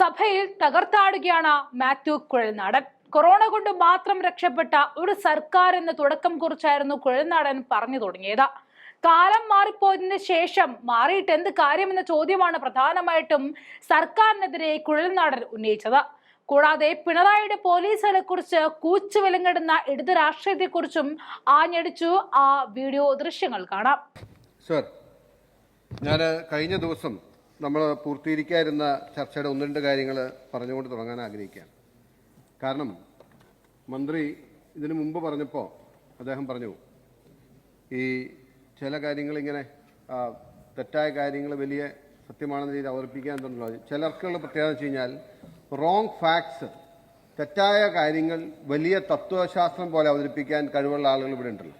സഭയിൽ തകർത്താടുകയാണ് മാത്യു കുഴൽനാടൻ. കൊറോണ കൊണ്ട് മാത്രം രക്ഷപ്പെട്ട ഒരു സർക്കാർ എന്ന് തുടക്കം കുറിച്ചായിരുന്നു കുഴൽനാടൻ പറഞ്ഞു തുടങ്ങിയത്. കാലം മാറിപ്പോയതിന് ശേഷം മാറിയിട്ട് എന്ത് കാര്യമെന്ന ചോദ്യമാണ് പ്രധാനമായിട്ടും സർക്കാരിനെതിരെ കുഴൽനാടൻ ഉന്നയിച്ചത്. കൂടാതെ പിണറായിയുടെ പോലീസുകളെ കുറിച്ച് കൂച്ചുവിലങ്ങിടുന്ന ഇടത് രാഷ്ട്രീയത്തെക്കുറിച്ചും ആഞ്ഞടിച്ചു. ആ വീഡിയോ ദൃശ്യങ്ങൾ കാണാം. സർ, ഞാൻ കഴിഞ്ഞ ദിവസം നമ്മൾ പൂർത്തീകരിക്കാതിരുന്ന ചർച്ചയുടെ ഒന്ന് രണ്ട് കാര്യങ്ങൾ പറഞ്ഞുകൊണ്ട് തുടങ്ങാൻ ആഗ്രഹിക്കുകയാണ്. കാരണം മന്ത്രി ഇതിനു മുമ്പ് പറഞ്ഞപ്പോൾ അദ്ദേഹം പറഞ്ഞു ഈ ചില കാര്യങ്ങൾ ഇങ്ങനെ തെറ്റായ കാര്യങ്ങൾ വലിയ സത്യമാണെന്ന രീതിയിൽ അവതരിപ്പിക്കാൻ തോന്നുന്നു. ചിലർക്കുള്ള പ്രത്യേകത വെച്ച് കഴിഞ്ഞാൽ റോങ് ഫാക്ട്സ്, തെറ്റായ കാര്യങ്ങൾ വലിയ തത്വശാസ്ത്രം പോലെ അവതരിപ്പിക്കാൻ കഴിവുള്ള ആളുകൾ ഇവിടെ ഉണ്ടല്ലോ.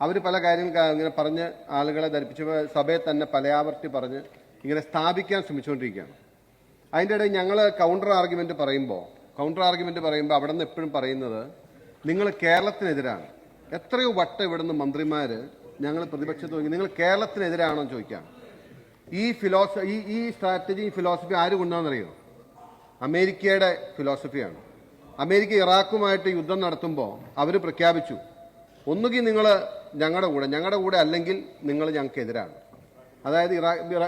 അവർ പല കാര്യങ്ങൾ ഇങ്ങനെ പറഞ്ഞ് ആളുകളെ ധരിപ്പിച്ചപ്പോൾ സഭയെ തന്നെ പലയാവർത്തി പറഞ്ഞ് ഇങ്ങനെ സ്ഥാപിക്കാൻ ശ്രമിച്ചുകൊണ്ടിരിക്കുകയാണ്. അതിൻ്റെ ഇടയിൽ ഞങ്ങൾ കൗണ്ടർ ആർഗ്യുമെന്റ് പറയുമ്പോൾ അവിടെ നിന്ന് എപ്പോഴും പറയുന്നത് നിങ്ങൾ കേരളത്തിനെതിരാണ്. എത്രയോ വട്ടം ഇവിടുന്ന് മന്ത്രിമാർ ഞങ്ങൾ പ്രതിപക്ഷത്ത് നോക്കി നിങ്ങൾ കേരളത്തിനെതിരാണോ എന്ന് ചോദിക്കാം. ഈ സ്ട്രാറ്റജി ഫിലോസഫി ആര് കൊണ്ടുവന്നറിയോ? അമേരിക്കയുടെ ഫിലോസഫിയാണ്. അമേരിക്ക ഇറാഖുമായിട്ട് യുദ്ധം നടത്തുമ്പോൾ അവർ പ്രഖ്യാപിച്ചു ഒന്നുകിൽ നിങ്ങൾ ഞങ്ങളുടെ കൂടെ അല്ലെങ്കിൽ നിങ്ങൾ ഞങ്ങൾക്കെതിരാണ്. അതായത്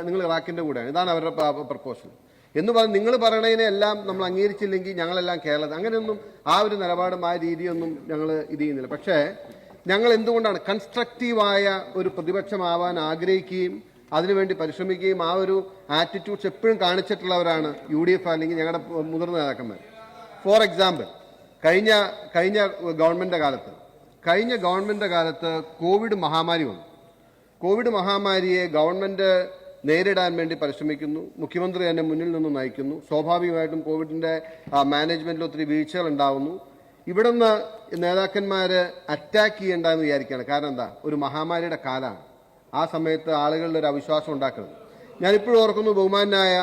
നിങ്ങൾ ഇറാഖിന്റെ കൂടെയാണ്. ഇതാണ് അവരുടെ പ്രപ്പോസൽ എന്ന് പറഞ്ഞ് നിങ്ങൾ പറയണതിനെ എല്ലാം നമ്മൾ അംഗീകരിച്ചില്ലെങ്കിൽ ഞങ്ങളെല്ലാം കേരളത്തിൽ. അങ്ങനെയൊന്നും ആ ഒരു നിലപാടും ആ രീതിയൊന്നും ഞങ്ങൾ ഇത് ചെയ്യുന്നില്ല. പക്ഷേ ഞങ്ങൾ എന്തുകൊണ്ടാണ് കൺസ്ട്രക്റ്റീവായ ഒരു പ്രതിപക്ഷമാവാൻ ആഗ്രഹിക്കുകയും അതിനുവേണ്ടി പരിശ്രമിക്കുകയും ആ ഒരു ആറ്റിറ്റ്യൂഡ്സ് എപ്പോഴും കാണിച്ചിട്ടുള്ളവരാണ് UDF അല്ലെങ്കിൽ ഞങ്ങളുടെ മുതിർന്ന നേതാക്കന്മാർ. ഫോർ എക്സാമ്പിൾ, കഴിഞ്ഞ ഗവൺമെന്റ് കാലത്ത് കോവിഡ് മഹാമാരി വന്നു. കോവിഡ് മഹാമാരിയെ ഗവൺമെന്റ് നേരിടാൻ വേണ്ടി പരിശ്രമിക്കുന്നു. മുഖ്യമന്ത്രി തന്നെ മുന്നിൽ നിന്ന് നയിക്കുന്നു. സ്വാഭാവികമായിട്ടും കോവിഡിന്റെ മാനേജ്മെന്റിൽ ഒത്തിരി വീഴ്ചകൾ ഉണ്ടാവുന്നു. ഇവിടുന്ന് നേതാക്കന്മാര് അറ്റാക്ക് ചെയ്യേണ്ടെന്ന് വിചാരിക്കുകയാണ്. കാരണം എന്താ, ഒരു മഹാമാരിയുടെ കാലമാണ്. ആ സമയത്ത് ആളുകളുടെ ഒരു അവിശ്വാസം ഉണ്ടാക്കുന്നത്. ഞാനിപ്പോഴും ഓർക്കുന്നു, ബഹുമാനായ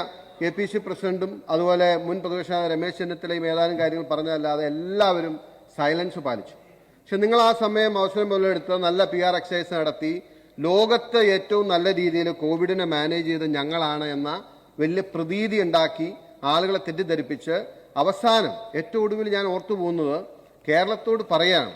APC പ്രസിഡന്റും അതുപോലെ മുൻ പ്രതിപക്ഷ രമേശ് ചെന്നിത്തലയും ഏതാനും കാര്യങ്ങൾ പറഞ്ഞതല്ലാതെ എല്ലാവരും സൈലൻസ് പാലിച്ചു. പക്ഷെ നിങ്ങൾ ആ സമയം അവസരം പോലെ എടുത്ത് നല്ല PR എക്സസൈസ് നടത്തി ലോകത്ത് ഏറ്റവും നല്ല രീതിയിൽ കോവിഡിനെ മാനേജ് ചെയ്ത് ഞങ്ങളാണ് എന്ന വലിയ പ്രതീതി ഉണ്ടാക്കി ആളുകളെ തെറ്റിദ്ധരിപ്പിച്ച് അവസാനം ഏറ്റവും ഒടുവിൽ ഞാൻ ഓർത്തു പോകുന്നത് കേരളത്തോട് പറയാണ്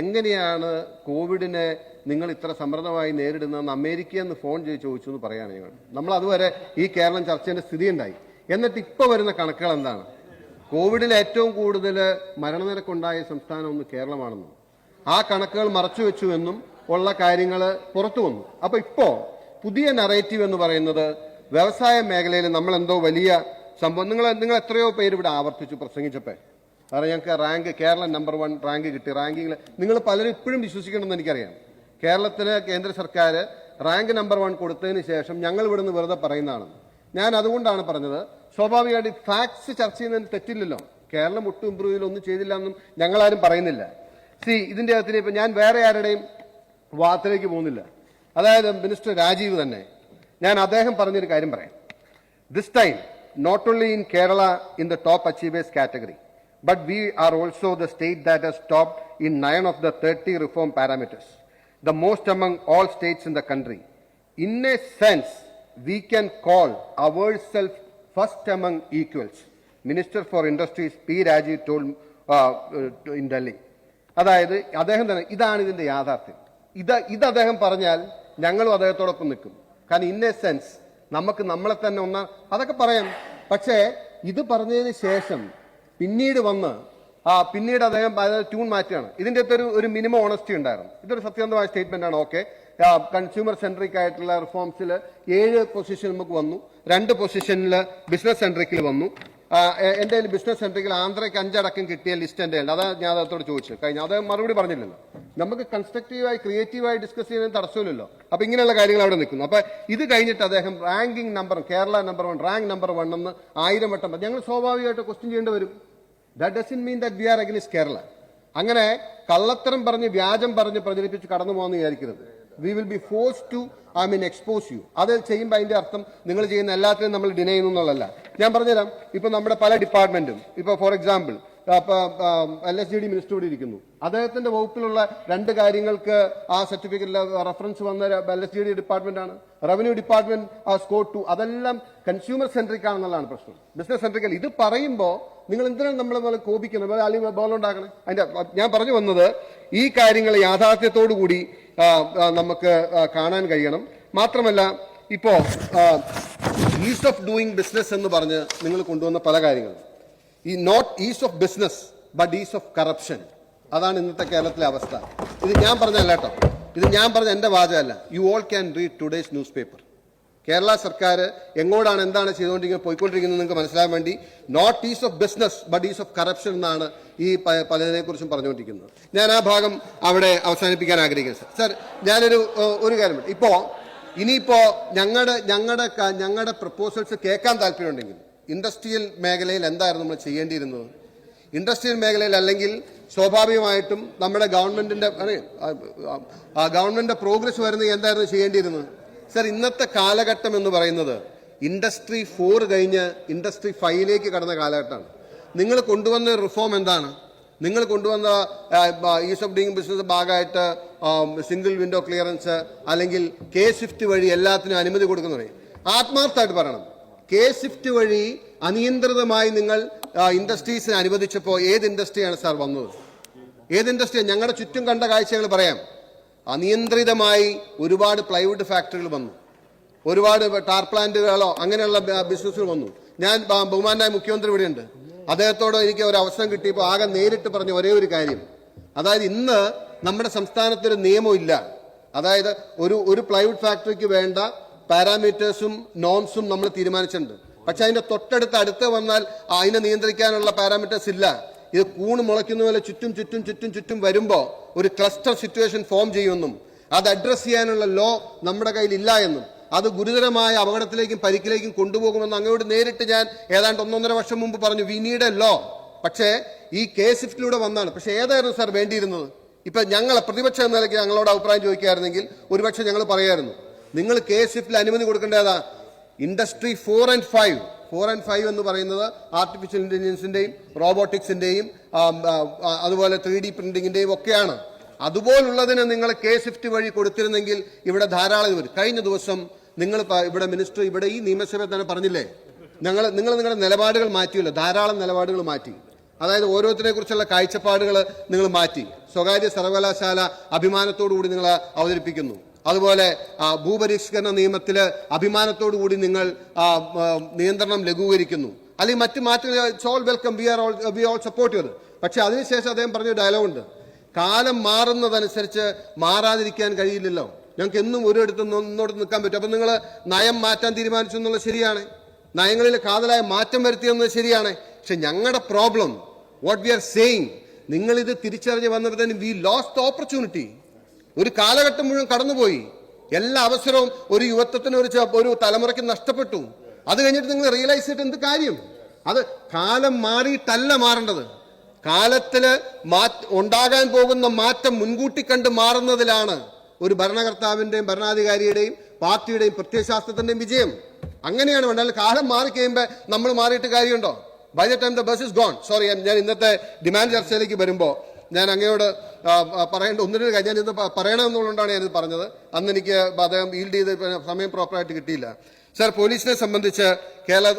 എങ്ങനെയാണ് കോവിഡിനെ നിങ്ങൾ ഇത്ര സമൃദ്ധമായി നേരിടുന്നതെന്ന് അമേരിക്കയിൽ നിന്ന് ഫോൺ ചെയ്ത് ചോദിച്ചു എന്ന് പറയാണ് നമ്മൾ അതുവരെ ഈ കേരളം ചർച്ചേൻ്റെ സ്ഥിതി ഉണ്ടായി. എന്നിട്ട് ഇപ്പോൾ വരുന്ന കണക്കുകൾ എന്താണ്? കോവിഡിൽ ഏറ്റവും കൂടുതൽ മരണനിരക്കുണ്ടായ സംസ്ഥാനം ഒന്ന് കേരളമാണെന്നും ആ കണക്കുകൾ മറച്ചു വെച്ചു എന്നും ഉള്ള കാര്യങ്ങൾ പുറത്തു വന്നു. അപ്പൊ ഇപ്പോ പുതിയ നറേറ്റീവ് എന്ന് പറയുന്നത് വ്യവസായ മേഖലയിൽ നമ്മൾ എന്തോ വലിയ സംഭവം. നിങ്ങൾ എത്രയോ പേര് ഇവിടെ ആവർത്തിച്ചു പ്രസംഗിച്ചപ്പോ കാരണം ഞങ്ങൾക്ക് കേരളം നമ്പർ 1 റാങ്ക് കിട്ടി. റാങ്കിങ്ങിൽ നിങ്ങൾ പലരും ഇപ്പോഴും വിശ്വസിക്കണമെന്ന് എനിക്കറിയാം. കേരളത്തിന് കേന്ദ്ര സർക്കാർ റാങ്ക് നമ്പർ 1 കൊടുത്തതിന് ശേഷം ഞങ്ങൾ ഇവിടുന്ന് വെറുതെ പറയുന്നതാണ്. ഞാൻ അതുകൊണ്ടാണ് പറഞ്ഞത്, സ്വാഭാവികമായിട്ട് ഫാക്ട്സ് ചർച്ച ചെയ്യുന്നതിന് തെറ്റില്ലല്ലോ. കേരളം ഒട്ടും ഇമ്പ്രൂവ് ചെയ്തൊന്നും ചെയ്തില്ല എന്നും ഞങ്ങളാരും പറയുന്നില്ല. ഇതിന്റെ അകത്തിന് ഇപ്പൊ ഞാൻ വേറെ ആരുടെയും വാർത്തയിലേക്ക് പോകുന്നില്ല. അതായത് മിനിസ്റ്റർ രാജീവ് തന്നെ, ഞാൻ അദ്ദേഹം പറഞ്ഞൊരു കാര്യം പറയാം. This time not only in Kerala in the top achievers category but we are also the state that has topped in 9 of the 30 reform parameters, the most among all states in the country. In a sense, we can call ourselves first among equals, Minister for Industries P. Rajeev told in Delhi. അതായത് അദ്ദേഹം തന്നെ, ഇതാണ് ഇതിന്റെ യാഥാർത്ഥ്യം. ഇത് അദ്ദേഹം പറഞ്ഞാൽ ഞങ്ങളും അദ്ദേഹത്തോടൊപ്പം നിൽക്കും. കാരണം ഇൻ എ സെൻസ് നമുക്ക് നമ്മളെ തന്നെ അതൊക്കെ പറയാം. പക്ഷേ ഇത് പറഞ്ഞതിന് ശേഷം പിന്നീട് അദ്ദേഹം ട്യൂൺ മാറ്റുകയാണ്. ഇതിന്റെ അകത്ത് ഒരു മിനിമം ഓണസ്റ്റി ഉണ്ടായിരുന്നു. ഇതൊരു സത്യസന്ധമായ സ്റ്റേറ്റ്മെന്റ് ആണ്. ഓക്കെ, കൺസ്യൂമർ സെൻട്രിക് ആയിട്ടുള്ള റിഫോംസിൽ 7 പൊസിഷൻ നമുക്ക് വന്നു, 2 പൊസിഷനിൽ ബിസിനസ് സെൻട്രിക്കിൽ വന്നു. എന്റെ ബിസിനസ് സെൻട്രിക്കിൽ ആന്ധ്രയ്ക്ക് 5 അടക്കം കിട്ടിയ ലിസ്റ്റ് എന്റെ ഉണ്ട്. അതാ ഞാൻ അദ്ദേഹത്തോട് ചോദിച്ചു കഴിഞ്ഞാൽ അദ്ദേഹം മറുപടി പറഞ്ഞില്ലല്ലോ. നമുക്ക് കൺസ്ട്രക്റ്റീവായി ക്രിയേറ്റീവായി ഡിസ്കസ് ചെയ്യുന്നതിന് തടസ്സമില്ലല്ലോ. അപ്പൊ ഇങ്ങനെയുള്ള കാര്യങ്ങൾ അവിടെ നിൽക്കുന്നു. അപ്പൊ ഇത് കഴിഞ്ഞിട്ട് അദ്ദേഹം ranking number Kerala number 1 rank number 1 എന്ന് 1000 വട്ടം ഞങ്ങൾ സ്വാഭാവികമായിട്ട് ക്വസ്റ്റ്യൻ ചെയ്യേണ്ടി വരും. That doesn't mean that we are against Kerala. അങ്ങനെ കള്ളത്തരം പറഞ്ഞ് വ്യാജം പറഞ്ഞ് പ്രചരിപ്പിച്ച് കടന്നു പോകുമെന്ന് വിചാരിക്കരുത്. We will be force to expose you. അത് ചെയ്യുമ്പോൾ അതിന്റെ അർത്ഥം നിങ്ങൾ ചെയ്യുന്ന എല്ലാത്തിനും നമ്മൾ ഡിനൈ ചെയ്യുന്നു എന്നുള്ളതല്ല. ഞാൻ പറഞ്ഞുതരാം. ഇപ്പൊ നമ്മുടെ പല ഡിപ്പാർട്ട്മെന്റും ഇപ്പൊ ഫോർ എക്സാമ്പിൾ LSGD മിനിസ്റ്റർ കൂടി ഇരിക്കുന്നു. അദ്ദേഹത്തിന്റെ വകുപ്പിലുള്ള 2 കാര്യങ്ങൾക്ക് ആ സർട്ടിഫിക്കറ്റിലെ റെഫറൻസ് വന്ന LSGD ഡിപ്പാർട്ട്മെന്റ് ആണ്. Revenue department score 2. അതെല്ലാം കൺസ്യൂമർ സെൻട്രിക് ആണെന്നുള്ളതാണ് പ്രശ്നം, ബിസിനസ് സെൻട്രിക്. ഇത് പറയുമ്പോൾ നിങ്ങൾ എന്തിനാണ് നമ്മളെ പോലെ കോപിക്കുന്നത്, അല്ലെങ്കിൽ ബോളുണ്ടാക്കണേ? അതിന്റെ ഞാൻ പറഞ്ഞു വന്നത് ഈ കാര്യങ്ങൾ യാഥാർത്ഥ്യത്തോടു കൂടി നമുക്ക് കാണാൻ കഴിയണം. മാത്രമല്ല ഇപ്പോ ഈസ് ഓഫ് ഡൂയിങ് ബിസിനസ് എന്ന് പറഞ്ഞ് നിങ്ങൾ കൊണ്ടുവന്ന പല കാര്യങ്ങളും, ഈ not ease of business but ease of corruption, അതാണ് ഇന്നത്തെ കേരളത്തിലെ അവസ്ഥ. ഇത് ഞാൻ പറഞ്ഞല്ല കേട്ടോ, ഇത് ഞാൻ പറഞ്ഞ എന്റെ വാചകമല്ല. You all can read today's news paper. Kerala സർക്കാർ എങ്ങോട്ടാണ് എന്താണ് ചെയ്തുകൊണ്ടിരിക്കുന്നത് പോയിക്കൊണ്ടിരിക്കുന്നത് നിങ്ങൾക്ക് മനസ്സിലാൻ വേണ്ടി not ease of business but ease of corruption എന്നാണ് ഈ പലതിനെ കുറിച്ചും പറഞ്ഞുകൊണ്ടിരിക്കുന്നത്. ഞാൻ ആ ഭാഗം അവിടെ അവസാനിപ്പിക്കാൻ ആഗ്രഹിക്കുന്നു. സർ ഞാനൊരു കാര്യം, ഇനിയിപ്പോ ഞങ്ങളുടെ പ്രപ്പോസൽസ് കേൾക്കാൻ താല്പര്യമുണ്ടെങ്കിൽ ഇൻഡസ്ട്രിയൽ മേഖലയിൽ എന്തായിരുന്നു നമ്മൾ ചെയ്യേണ്ടിയിരുന്നത്? ഇൻഡസ്ട്രിയൽ മേഖലയിൽ അല്ലെങ്കിൽ സ്വാഭാവികമായിട്ടും നമ്മുടെ ഗവൺമെന്റിന്റെ പ്രോഗ്രസ് വരുന്നത് എന്തായിരുന്നു ചെയ്യേണ്ടിയിരുന്നത്? സർ, ഇന്നത്തെ കാലഘട്ടം എന്ന് പറയുന്നത് ഇൻഡസ്ട്രി 4 കഴിഞ്ഞ് ഇൻഡസ്ട്രി 5ലേക്ക് കടന്ന കാലഘട്ടമാണ്. നിങ്ങൾ കൊണ്ടുവന്ന റിഫോം എന്താണ്? നിങ്ങൾ കൊണ്ടുവന്ന ഈസ് ഓഫ് ഡൂയിങ് ബിസിനസ് ഭാഗമായിട്ട് സിംഗിൾ വിൻഡോ ക്ലിയറൻസ് അല്ലെങ്കിൽ K-SWIFT വഴി എല്ലാത്തിനും അനുമതി കൊടുക്കുന്നത്. ആത്മാർത്ഥമായിട്ട് പറയണം, K-SWIFT വഴി അനിയന്ത്രിതമായി നിങ്ങൾ ഇൻഡസ്ട്രീസിന് അനുവദിച്ചപ്പോൾ ഏത് ഇൻഡസ്ട്രിയാണ് സാർ വന്നത്? ഏത് ഇൻഡസ്ട്രിയാണ്? ഞങ്ങളുടെ ചുറ്റും കണ്ട കാഴ്ചകൾ പറയാം. അനിയന്ത്രിതമായി ഒരുപാട് പ്ലൈവുഡ് ഫാക്ടറികൾ വന്നു, ഒരുപാട് ടാർ പ്ലാന്റുകളോ അങ്ങനെയുള്ള ബിസിനസ്സുകൾ വന്നു. ഞാൻ ബഹുമാനായ മുഖ്യമന്ത്രി ഇവിടെയുണ്ട്, അദ്ദേഹത്തോട് എനിക്ക് ഒരു അവസരം കിട്ടിയപ്പോൾ ആകെ നേരിട്ട് പറഞ്ഞ ഒരേ ഒരു കാര്യം, അതായത് ഇന്ന് നമ്മുടെ സംസ്ഥാനത്തൊരു നിയമമില്ല. അതായത് ഒരു പ്ലൈവുഡ് ഫാക്ടറിക്ക് വേണ്ട പാരാമീറ്റേഴ്സും നോംസും നമ്മൾ തീരുമാനിച്ചിട്ടുണ്ട്. പക്ഷെ അതിന്റെ അടുത്ത് വന്നാൽ അതിനെ നിയന്ത്രിക്കാനുള്ള പാരാമീറ്റേഴ്സ് ഇല്ല. ഇത് കൂണ് മുളയ്ക്കുന്ന പോലെ ചുറ്റും വരുമ്പോൾ ഒരു ക്ലസ്റ്റർ സിറ്റുവേഷൻ ഫോം ചെയ്യുമെന്നും അത് അഡ്രസ് ചെയ്യാനുള്ള ലോ നമ്മുടെ കയ്യിൽ ഇല്ല എന്നും അത് ഗുരുതരമായ അപകടത്തിലേക്കും പരിക്കിലേക്കും കൊണ്ടുപോകുമെന്ന് അങ്ങോട്ട് നേരിട്ട് ഞാൻ ഏതാണ്ട് 1.5 വർഷം മുമ്പ് പറഞ്ഞു. We need a law. പക്ഷേ ഈ K-SWIFT വന്നാണ്. പക്ഷെ ഏതായിരുന്നു സാർ വേണ്ടിയിരുന്നത്? ഇപ്പൊ ഞങ്ങളെ പ്രതിപക്ഷ എന്ന നിലയ്ക്ക് ഞങ്ങളോട് അഭിപ്രായം ചോദിക്കുകയായിരുന്നെങ്കിൽ ഒരുപക്ഷെ ഞങ്ങൾ പറയായിരുന്നു, നിങ്ങൾ K-SWIFT അനുമതി കൊടുക്കേണ്ടതാ ഇൻഡസ്ട്രി 4 and 5 എന്ന് പറയുന്നത് ആർട്ടിഫിഷ്യൽ ഇന്റലിജൻസിന്റെയും റോബോട്ടിക്സിന്റെയും അതുപോലെ 3D പ്രിന്റിങ്ങിന്റെയും ഒക്കെയാണ്. അതുപോലുള്ളതിന് നിങ്ങൾ K-SWIFT വഴി കൊടുത്തിരുന്നെങ്കിൽ ഇവിടെ ധാരാളം വരും. കഴിഞ്ഞ ദിവസം നിങ്ങൾ ഇവിടെ മിനിസ്റ്റർ ഇവിടെ ഈ നിയമസഭയിൽ തന്നെ പറഞ്ഞില്ലേ, നിങ്ങൾ നിങ്ങളുടെ നിലപാടുകൾ മാറ്റിയല്ലോ, ധാരാളം നിലപാടുകൾ മാറ്റി. അതായത് ഓരോരുത്തരെ കുറിച്ചുള്ള കാഴ്ചപ്പാടുകൾ നിങ്ങൾ മാറ്റി. സ്വകാര്യ സർവകലാശാല അഭിമാനത്തോടുകൂടി നിങ്ങൾ അവതരിപ്പിക്കുന്നു. അതുപോലെ ഭൂപരിഷ്കരണ നിയമത്തിൽ അഭിമാനത്തോടുകൂടി നിങ്ങൾ നിയന്ത്രണം ലഘൂകരിക്കുന്നു. അല്ലെങ്കിൽ മറ്റു മാറ്റങ്ങൾ it's all welcome, we all support ചെയ്ത്. പക്ഷെ അതിനുശേഷം അദ്ദേഹം പറഞ്ഞ ഡയലോഗുണ്ട്, കാലം മാറുന്നതനുസരിച്ച് മാറാതിരിക്കാൻ കഴിയില്ലല്ലോ, ഞങ്ങൾക്ക് എന്നും ഒന്നോട് നിൽക്കാൻ പറ്റും. അപ്പം നിങ്ങൾ നയം മാറ്റാൻ തീരുമാനിച്ചു എന്നുള്ളത് ശരിയാണ്, നയങ്ങളിൽ കാതലായ മാറ്റം വരുത്തിയെന്നത് ശരിയാണ്. പക്ഷെ ഞങ്ങളുടെ problem what we are saying, നിങ്ങളിത് തിരിച്ചറിഞ്ഞ് വന്നപ്പോൾ തന്നെ വി ലോസ്റ്റ് ദ ഓപ്പർച്യൂണിറ്റി. ഒരു കാലഘട്ടം മുഴുവൻ കടന്നുപോയി, എല്ലാ അവസരവും ഒരു യുവത്വത്തിന് ഒരു തലമുറയ്ക്ക് നഷ്ടപ്പെട്ടു. അത് കഴിഞ്ഞിട്ട് നിങ്ങൾ റിയലൈസ് ചെയ്തിട്ട് എന്ത് കാര്യം? അത് കാലം മാറിയിട്ടല്ല മാറേണ്ടത്, കാലത്തില് ഉണ്ടാകാൻ പോകുന്ന മാറ്റം മുൻകൂട്ടി കണ്ട് മാറുന്നതിലാണ് ഒരു ഭരണകർത്താവിന്റെയും ഭരണാധികാരിയുടെയും പാർട്ടിയുടെയും പ്രത്യയശാസ്ത്രത്തിന്റെയും വിജയം. അങ്ങനെയാണ് വേണ്ടത്. കാലം മാറിക്കഴിയുമ്പോൾ നമ്മൾ മാറിയിട്ട് കാര്യമുണ്ടോ? By the time the bus is gone. Sorry, ഞാൻ ഇന്നത്തെ ഡിമാൻഡ് ചർച്ചയിലേക്ക് വരുമ്പോൾ ഞാൻ അങ്ങയോട് പറയേണ്ട 1-2 കാര്യം ഞാൻ ഇത് പറയണമെന്നുള്ളതുകൊണ്ടാണ് ഞാനിത് പറഞ്ഞത്. അന്ന് എനിക്ക് അദ്ദേഹം ഈൽഡ് ചെയ്ത് സമയം പ്രോപ്പറായിട്ട് കിട്ടിയില്ല. സർ, പോലീസിനെ സംബന്ധിച്ച്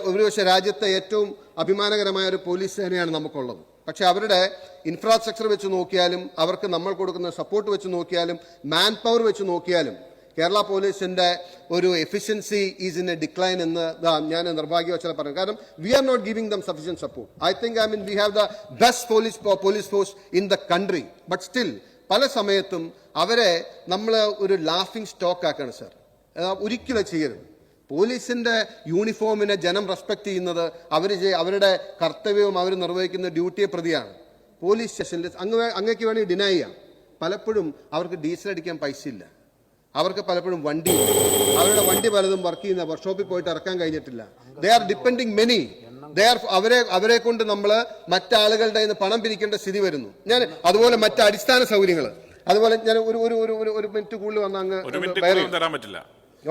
ഒരുപക്ഷെ രാജ്യത്തെ ഏറ്റവും അഭിമാനകരമായ ഒരു പോലീസ് സേനയാണ് നമുക്കുള്ളത്. പക്ഷെ അവരുടെ ഇൻഫ്രാസ്ട്രക്ചർ വെച്ച് നോക്കിയാലും അവർക്ക് നമ്മൾ കൊടുക്കുന്ന സപ്പോർട്ട് വെച്ച് നോക്കിയാലും മാൻ പവർ വെച്ച് നോക്കിയാലും കേരള പോലീസിന്റെ ഒരു efficiency is in a decline എന്ന് ഞാൻ നിർഭാഗ്യവശാൽ പറയും. കാരണം we are not giving them sufficient support. I think we have the best police force in the country. But still പല സമയത്തും അവരെ നമ്മൾ ഒരു ലാഫിംഗ് സ്റ്റോക്ക് ആക്കാണ് സാർ. ഒരിക്കലും ചെയ്യരുത്. പോലീസിന്റെ യൂണിഫോമിനെ ജനം റെസ്പെക്ട് ചെയ്യുന്നത് അവരുടെ കർത്തവ്യവും അവർ നിർവഹിക്കുന്ന ഡ്യൂട്ടിയെ പ്രതിയാണ്. പോലീസ് സ്റ്റേഷനിൽ അങ്ങേക്ക് വേണമെങ്കിൽ ഡിനൈ ചെയ്യാം, പലപ്പോഴും അവർക്ക് ഡീസൽ അടിക്കാൻ പൈസ ഇല്ല, അവർക്ക് പലപ്പോഴും വണ്ടി, അവരുടെ വണ്ടി പലതും വർക്ക് ചെയ്യുന്ന വർക്ക്ഷോപ്പിൽ പോയിട്ട് ഇറക്കാൻ കഴിഞ്ഞിട്ടില്ല. They are depending many. അവരെ കൊണ്ട് നമ്മൾ മറ്റാളുകളുടെ പണം പിരിക്കേണ്ട സ്ഥിതി വരുന്നു. ഞാൻ അതുപോലെ മറ്റ് അടിസ്ഥാന സൗകര്യങ്ങൾ, അതുപോലെ ഞാൻ ഒരു മിനിറ്റ് കൂടുതൽ വന്ന അങ്ങ് തരാൻ പറ്റില്ല.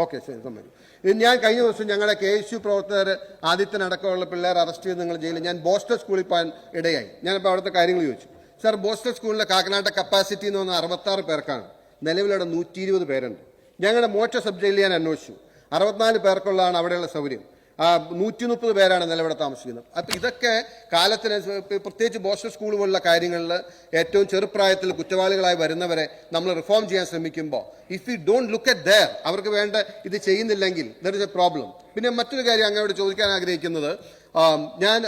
ഓക്കെ, ശരി, സമ്മതിക്കും. ഇത് ഞാൻ കഴിഞ്ഞ ദിവസം ഞങ്ങളുടെ KSU പ്രവർത്തകർ ആദിത്യനടക്കമുള്ള പിള്ളേർ അറസ്റ്റ് ചെയ്ത് നിങ്ങൾ ജയിലിൽ, ഞാൻ ബോസ്റ്റർ സ്കൂളിൽ പോകാൻ ഇടയായി. ഞാനിപ്പോൾ അവിടുത്തെ കാര്യങ്ങൾ ചോദിച്ചു. സാർ, ബോസ്റ്റർ സ്കൂളിലെ കാക്കനാട്ടെ കപ്പാസിറ്റി എന്ന് പറഞ്ഞാൽ 66 പേർക്കാണ്. നിലവിലവിടെ 120 പേരുണ്ട്. ഞങ്ങളുടെ മോച്ച സബ് ജയിലിൽ ഞാൻ അന്വേഷിച്ചു, 64 പേർക്കുള്ളതാണ് അവിടെയുള്ള സൗകര്യം. 130 പേരാണ് നിലവിലെ താമസിക്കുന്നത്. അപ്പം ഇതൊക്കെ കാലത്തിന്, പ്രത്യേകിച്ച് ബോസ്റ്റർ സ്കൂൾ പോലുള്ള കാര്യങ്ങളിൽ ഏറ്റവും ചെറുപ്രായത്തിൽ കുറ്റവാളികളായി വരുന്നവരെ നമ്മൾ റിഫോം ചെയ്യാൻ ശ്രമിക്കുമ്പോൾ if you don't look at there, അവർക്ക് വേണ്ട ഇത് ചെയ്യുന്നില്ലെങ്കിൽ ദർ ഇസ് എ പ്രോബ്ലം. പിന്നെ മറ്റൊരു കാര്യം അങ്ങോട്ട് ചോദിക്കാൻ ആഗ്രഹിക്കുന്നത്, ഞാൻ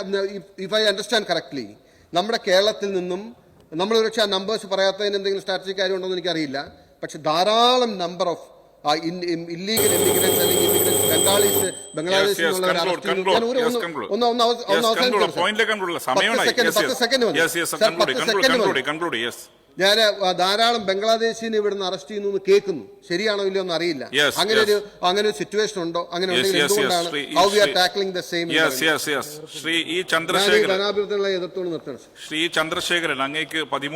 ഇഫ് ഐ അണ്ടർസ്റ്റാൻഡ് കറക്റ്റ്ലി, നമ്മുടെ കേരളത്തിൽ നിന്നും നമ്മൾ ഒരുപക്ഷെ ആ നമ്പേഴ്സ് പറയാത്തതിന് എന്തെങ്കിലും സ്ട്രാറ്റജിക് കാര്യമുണ്ടോ എന്ന് എനിക്കറിയില്ല, പക്ഷെ ധാരാളം നമ്പർ ഓഫ് ഇല്ലീഗൽ ഇമിഗ്രൻസ് അല്ലെങ്കിൽ ഇമിഗ്രൻസ് ബംഗാളീസ്, ബംഗ്ലാദേശിൽ നിന്നുള്ളവർ ഞാൻ ധാരാളം ബംഗ്ലാദേശിനെ ഇവിടുന്ന് അറസ്റ്റ് ചെയ്യുന്നു എന്ന് കേൾക്കുന്നു. ശരിയാണോ ഇല്ലയോ എന്ന് അറിയില്ല. അങ്ങനെ ഒരു സിറ്റുവേഷൻ ഉണ്ടോ? അങ്ങനെ ഉണ്ടെങ്കിൽ എന്തുകൊണ്ടാണ് how we are tackling the same? Shri E Chandrasekharan, ധനാഭിവൃദ്ധിയുള്ള എതിർത്തോട് നിർത്തണം. ശ്രീ ചന്ദ്രശേഖരൻ, അങ്ങേക്ക്